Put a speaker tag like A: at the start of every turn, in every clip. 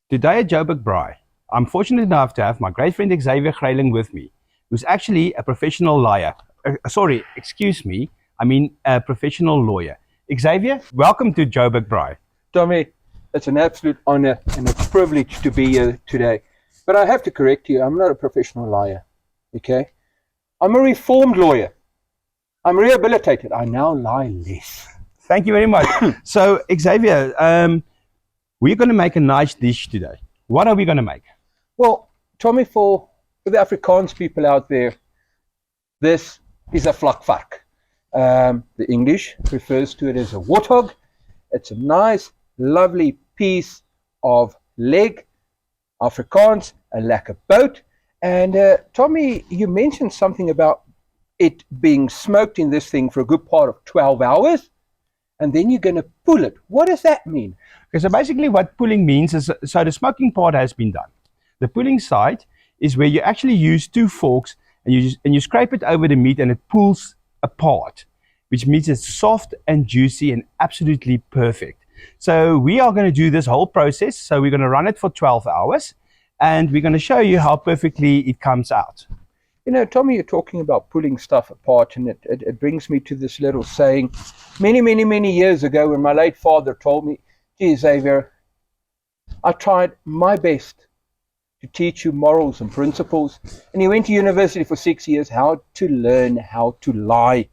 A: Today at joburgbraai, I'm fortunate enough to have my great friend Xavier Grayling with me, who's actually a professional liar. Sorry, excuse me, I mean a professional lawyer. Xavier, welcome to joburgbraai.
B: Tommy, it's an absolute honor and a privilege to be here today. But I have to correct you, I'm not a professional liar, okay? I'm a reformed lawyer. I'm rehabilitated. I now lie less.
A: Thank you very much. So, Xavier, we're going to make a nice dish today. What are we going to make?
B: Well, Tommy, for the Afrikaans people out there, this is a vlakvark. The English refers to it as a warthog. It's a nice, lovely piece of leg, Afrikaans, a lekker boat. And Tommy, you mentioned something about it being smoked in this thing for a good part of 12 hours, and then you're going to pull it. What does that mean?
A: Okay, so basically what pulling means is, so the smoking part has been done. The pulling side is where you actually use two forks and you scrape it over the meat and it pulls apart, which means it's soft and juicy and absolutely perfect. So we are going to do this whole process. So we're going to run it for 12 hours and we're going to show you how perfectly it comes out.
B: You know, Tommy, you're talking about pulling stuff apart, and it brings me to this little saying many years ago when my late father told me, "Gee, Xavier, I tried my best to teach you morals and principles." And he went to university for 6 years, how to learn how to lie.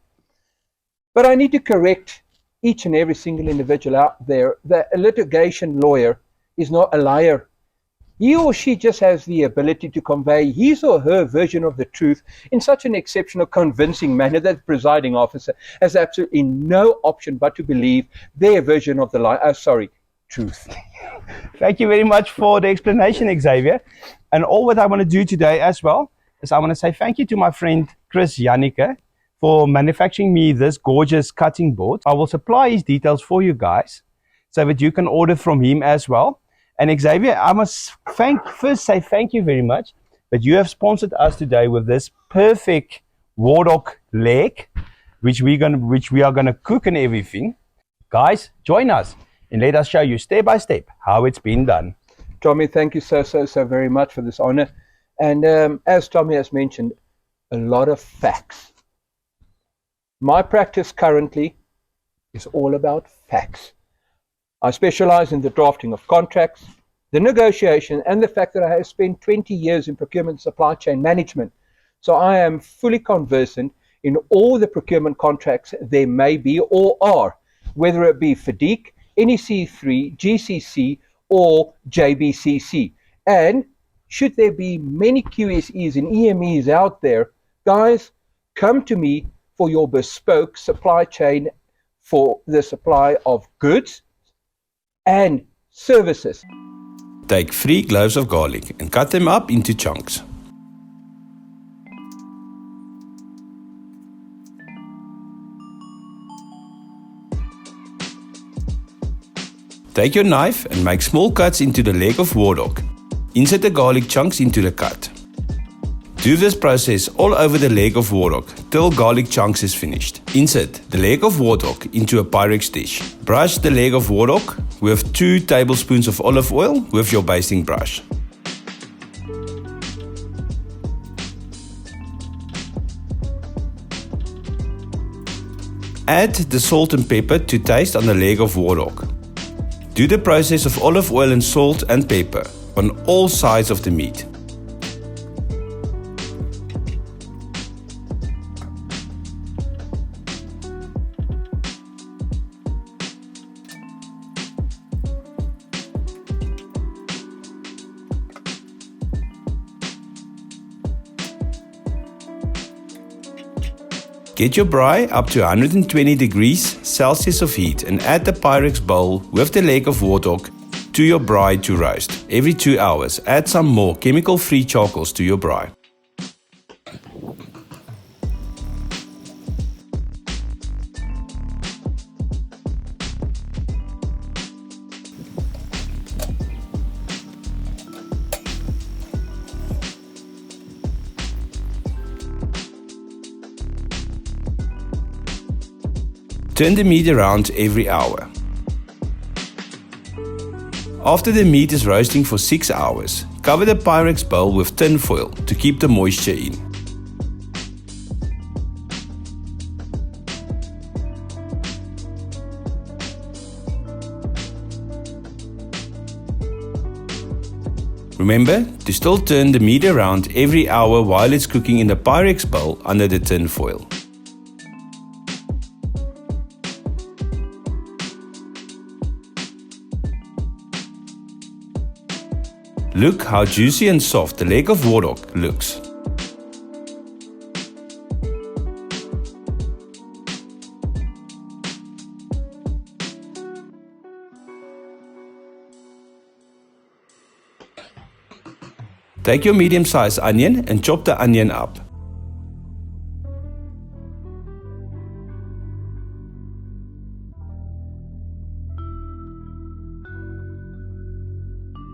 B: But I need to correct each and every single individual out there that a litigation lawyer is not a liar. He or she just has the ability to convey his or her version of the truth in such an exceptional, convincing manner that the presiding officer has absolutely no option but to believe their version of the truth.
A: Thank you very much for the explanation, Xavier. And all what I want to do today as well is I want to say thank you to my friend Chris Janneke for manufacturing me this gorgeous cutting board. I will supply his details for you guys so that you can order from him as well. And Xavier, I must first say thank you very much that you have sponsored us today with this perfect warthog leg, which we are gonna cook and everything. Guys, join us and let us show you step by step how it's been done.
B: Tommy, thank you so very much for this honor. And as Tommy has mentioned, a lot of facts. My practice currently is all about facts. I specialize in the drafting of contracts, the negotiation, and the fact that I have spent 20 years in procurement and supply chain management. So I am fully conversant in all the procurement contracts there may be or are, whether it be FDIC, NEC3, GCC, or JBCC. And should there be many QSEs and EMEs out there, guys, come to me for your bespoke supply chain for the supply of goods and services.
C: Take 3 cloves of garlic and cut them up into chunks. Take your knife and make small cuts into the leg of warthog. Insert the garlic chunks into the cut. Do this process all over the leg of warthog till garlic chunks is finished. Insert the leg of warthog into a pyrex dish. Brush the leg of warthog with 2 tablespoons of olive oil with your basting brush. Add the salt and pepper to taste on the leg of warthog. Do the process of olive oil and salt and pepper on all sides of the meat. Get your braai up to 120 degrees Celsius of heat and add the pyrex bowl with the leg of warthog to your braai to roast. Every 2 hours, add some more chemical-free charcoals to your braai. Turn the meat around every hour. After the meat is roasting for 6 hours, cover the pyrex bowl with tin foil to keep the moisture in. Remember to still turn the meat around every hour while it's cooking in the pyrex bowl under the tin foil. Look how juicy and soft the leg of warthog looks. Take your medium-sized onion and chop the onion up.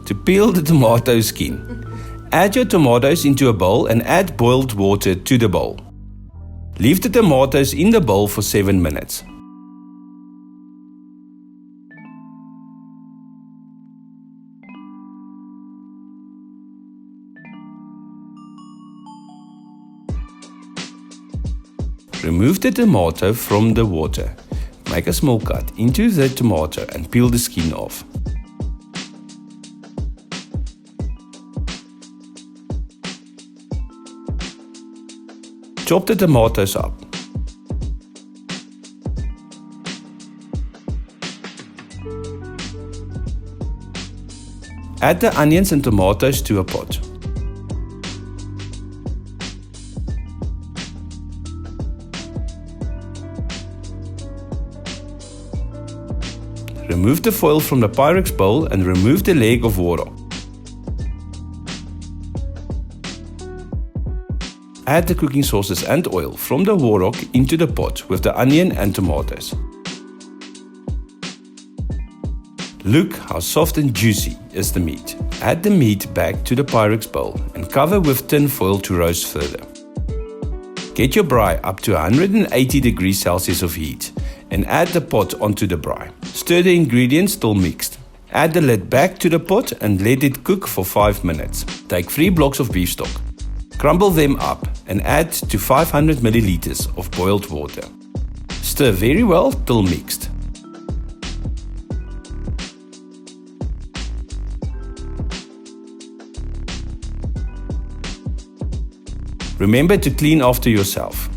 C: To peel the tomato skin, add your tomatoes into a bowl and add boiled water to the bowl. Leave the tomatoes in the bowl for 7 minutes. Remove the tomato from the water. Make a small cut into the tomato and peel the skin off. Chop the tomatoes up. Add the onions and tomatoes to a pot. Remove the foil from the pyrex bowl and remove the leg of warthog. Add the cooking sauces and oil from the warthog into the pot with the onion and tomatoes. Look how soft and juicy is the meat. Add the meat back to the pyrex bowl and cover with tin foil to roast further. Get your braai up to 180 degrees Celsius of heat and add the pot onto the braai. Stir the ingredients till mixed. Add the lid back to the pot and let it cook for 5 minutes. Take 3 blocks of beef stock. Crumble them up and add to 500 milliliters of boiled water. Stir very well till mixed. Remember to clean after yourself.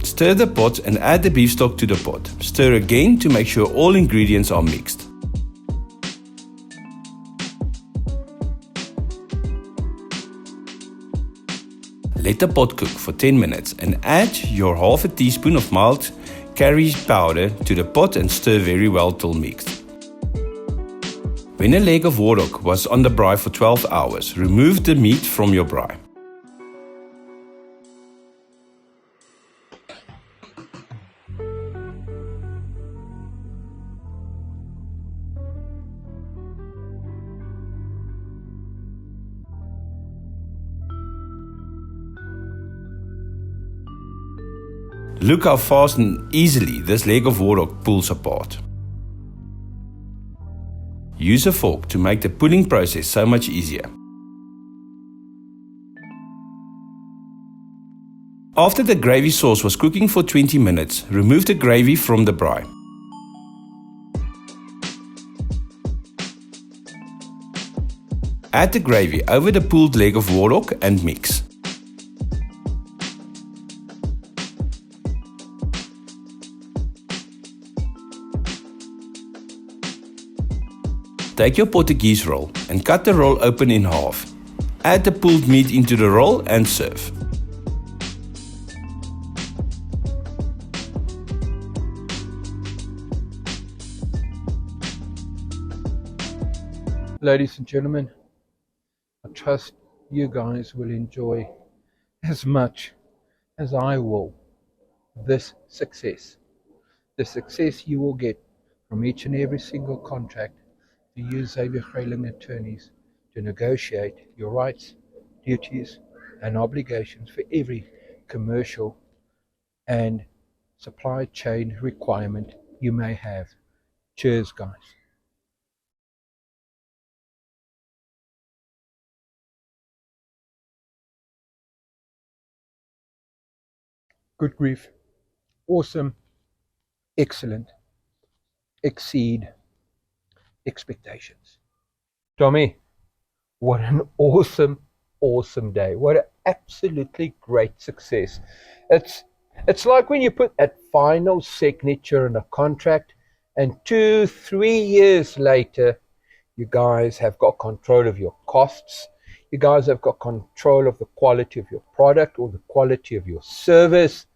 C: Stir the pot and add the beef stock to the pot. Stir again to make sure all ingredients are mixed. Let the pot cook for 10 minutes and add your half a teaspoon of mild curry powder to the pot and stir very well till mixed. When a leg of warthog was on the braai for 12 hours, remove the meat from your braai. Look how fast and easily this leg of warthog pulls apart. Use a fork to make the pulling process so much easier. After the gravy sauce was cooking for 20 minutes, remove the gravy from the braai. Add the gravy over the pulled leg of warthog and mix. Take your Portuguese roll and cut the roll open in half. Add the pulled meat into the roll and serve.
B: Ladies and gentlemen, I trust you guys will enjoy as much as I will this success. the success you will get from each and every single contract, to use Xavier Grayling attorneys to negotiate your rights, duties, and obligations for every commercial and supply chain requirement you may have. Cheers, guys. Good grief. Awesome. Excellent. Exceed expectations. Tommy, what an awesome day. What an absolutely great success. It's like when you put that final signature in a contract, and 2-3 years later, you guys have got control of your costs. You guys have got control of the quality of your product or the quality of your service.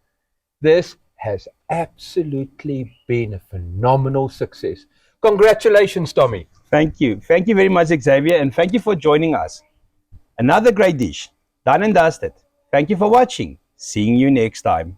B: This has absolutely been a phenomenal success. Congratulations, Tommy.
A: Thank you. Thank you very much, Xavier, and thank you for joining us. Another great dish, done and dusted. Thank you for watching. Seeing you next time.